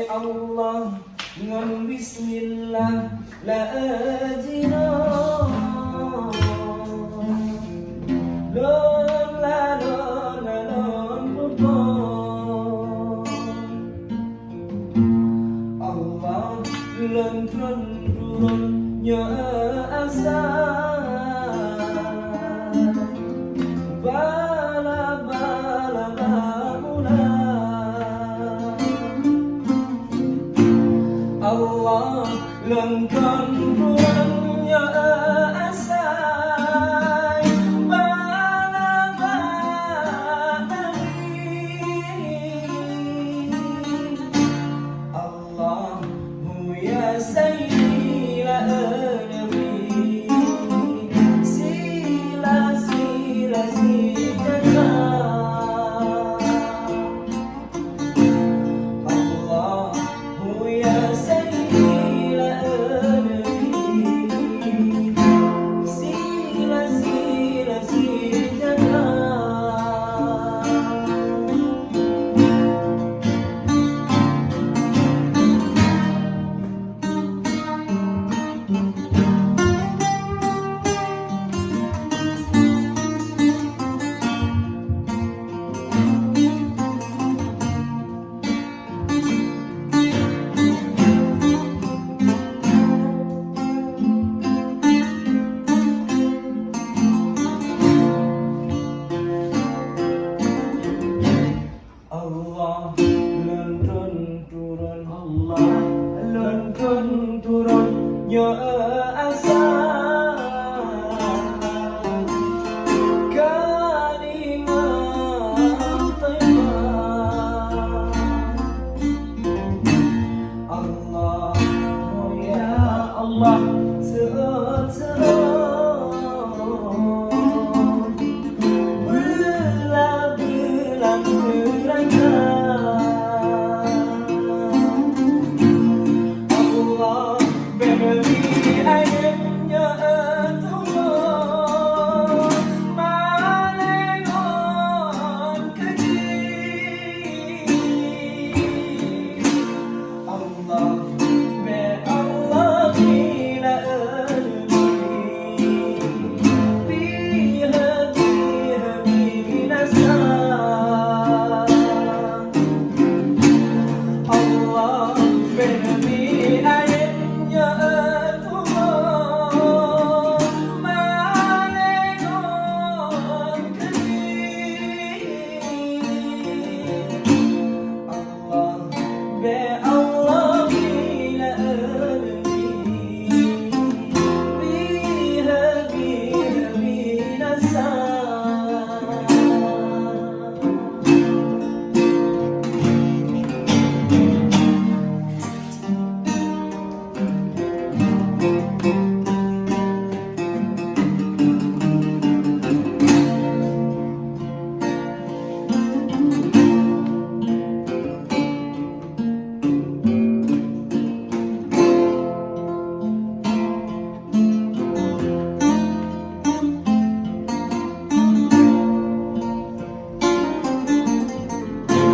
Allah ngan bismillah la ajina lon la lon la lon pupon Allah lon tron turun nya asa bala bala WAMULE Allah lengkap punya asai bala Allah ya sayyidi la nabi sila sila sila Allah ya sayyidi la nabi sila sila sila Allah lentun turun Allah lentun turun ya